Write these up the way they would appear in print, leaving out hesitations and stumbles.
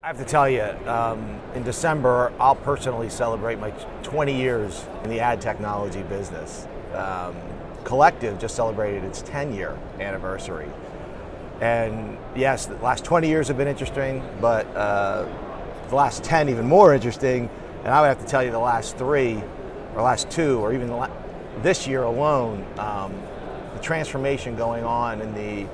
I have to tell you, in December, I'll personally celebrate my 20 years in the ad technology business. Collective just celebrated its 10-year anniversary. And yes, the last 20 years have been interesting, but the last 10 even more interesting. And I would have to tell you the last 3, or last 2, or even this year alone, the transformation going on in the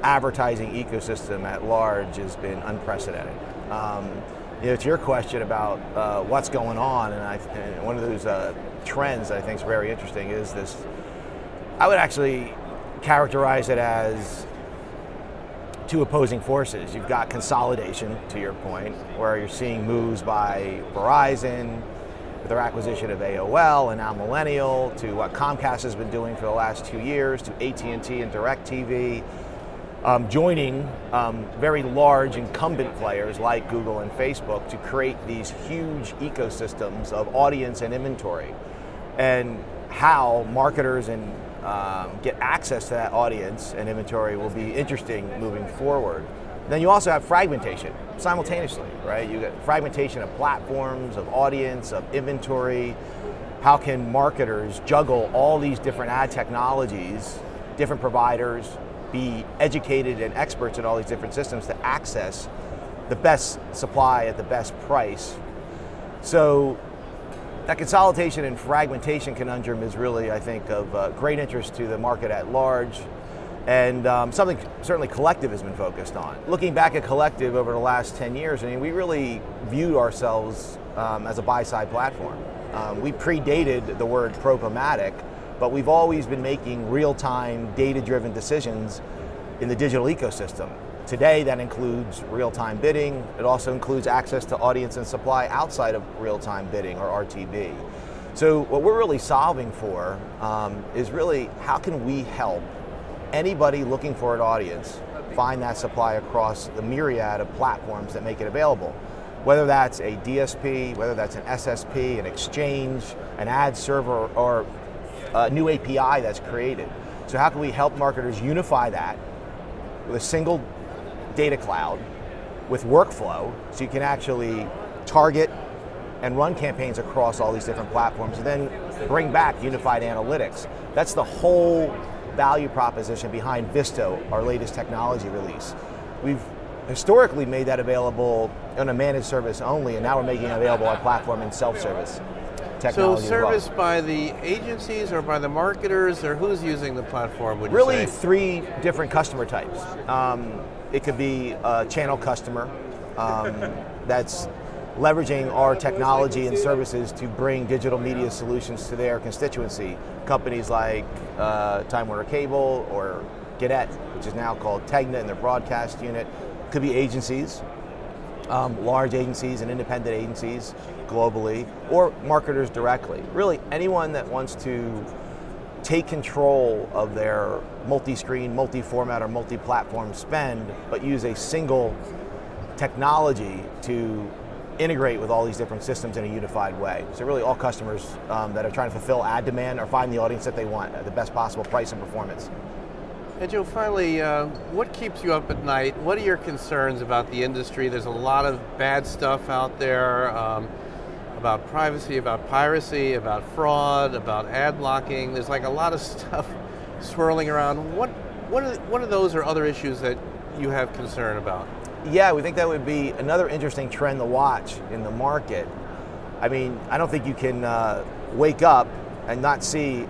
advertising ecosystem at large has been unprecedented. To your question about what's going on, and one of those trends that I think is very interesting is this. I would actually characterize it as two opposing forces. You've got consolidation, to your point, where you're seeing moves by Verizon with their acquisition of AOL and now Millennial, to what Comcast has been doing for the last 2 years, to AT&T and DirecTV. Joining very large incumbent players like Google and Facebook to create these huge ecosystems of audience and inventory, and how marketers get access to that audience and inventory will be interesting moving forward. Then you also have fragmentation simultaneously, right? You get fragmentation of platforms, of audience, of inventory. How can marketers juggle all these different ad technologies, different providers, be educated and experts in all these different systems to access the best supply at the best price? So that consolidation and fragmentation conundrum is really, I think, of great interest to the market at large, and something certainly Collective has been focused on. Looking back at Collective over the last 10 years, I mean, we really viewed ourselves as a buy-side platform. We predated the word programmatic, but we've always been making real-time, data-driven decisions in the digital ecosystem. Today, that includes real-time bidding. It also includes access to audience and supply outside of real-time bidding, or RTB. So what we're really solving for is really how can we help anybody looking for an audience find that supply across the myriad of platforms that make it available. Whether that's a DSP, whether that's an SSP, an exchange, an ad server, or a new API that's created. So how can we help marketers unify that with a single data cloud with workflow, so you can actually target and run campaigns across all these different platforms, and then bring back unified analytics. That's the whole value proposition behind Visto, our latest technology release. We've historically made that available on a managed service only, and now we're making it available on platform and self-service technology. So serviced by the agencies or by the marketers, or who's using the platform, would you say? Really 3 different customer types. It could be a channel customer that's leveraging our technology and services to bring digital media solutions to their constituency. Companies like Time Warner Cable or Gannett, which is now called Tegna in their broadcast unit. Could be agencies, large agencies and independent agencies globally, or marketers directly. Really anyone that wants to take control of their multi-screen, multi-format, or multi-platform spend, but use a single technology to integrate with all these different systems in a unified way. So really all customers that are trying to fulfill ad demand or find the audience that they want at the best possible price and performance. And Joe, finally, what keeps you up at night? What are your concerns about the industry? There's a lot of bad stuff out there about privacy, about piracy, about fraud, about ad blocking. There's like a lot of stuff swirling around. What are those or other issues that you have concern about? Yeah, we think that would be another interesting trend to watch in the market. I mean, I don't think you can wake up and not see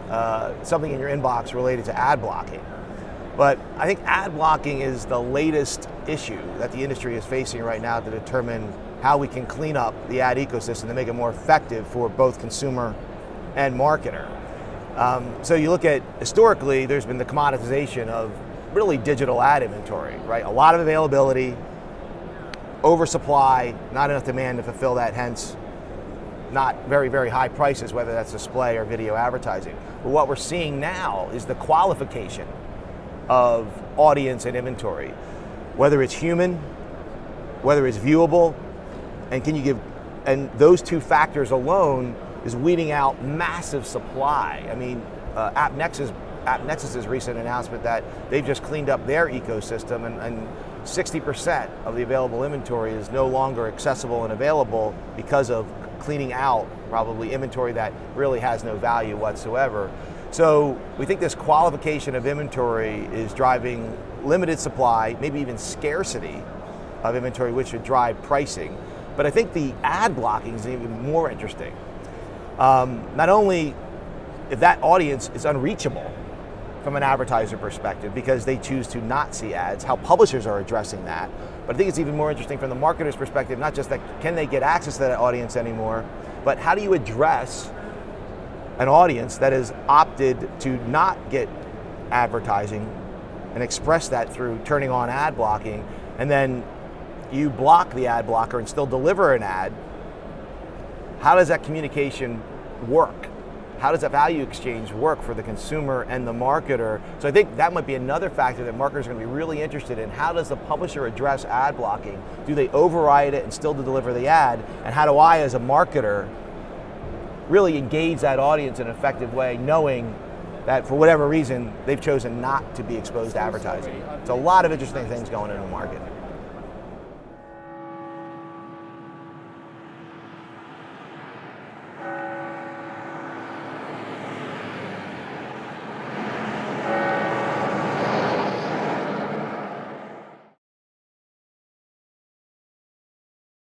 something in your inbox related to ad blocking. But I think ad blocking is the latest issue that the industry is facing right now to determine how we can clean up the ad ecosystem to make it more effective for both consumer and marketer. So you look at, historically, there's been the commoditization of really digital ad inventory, right? A lot of availability, oversupply, not enough demand to fulfill that, hence not very, very high prices, whether that's display or video advertising. But what we're seeing now is the qualification of audience and inventory, whether it's human, whether it's viewable, and those 2 factors alone is weeding out massive supply. I mean, AppNexus's recent announcement that they've just cleaned up their ecosystem and 60% of the available inventory is no longer accessible and available because of cleaning out probably inventory that really has no value whatsoever. So we think this qualification of inventory is driving limited supply, maybe even scarcity of inventory, which would drive pricing. But I think the ad blocking is even more interesting. Not only if that audience is unreachable from an advertiser perspective because they choose to not see ads, how publishers are addressing that. But I think it's even more interesting from the marketer's perspective, not just that can they get access to that audience anymore, but how do you address an audience that has opted to not get advertising and express that through turning on ad blocking, and then you block the ad blocker and still deliver an ad. How does that communication work? How does that value exchange work for the consumer and the marketer? So I think that might be another factor that marketers are going to be really interested in. How does the publisher address ad blocking? Do they override it and still deliver the ad? And how do I, as a marketer, really engage that audience in an effective way, knowing that for whatever reason, they've chosen not to be exposed to advertising? It's a lot of interesting things going on in the market.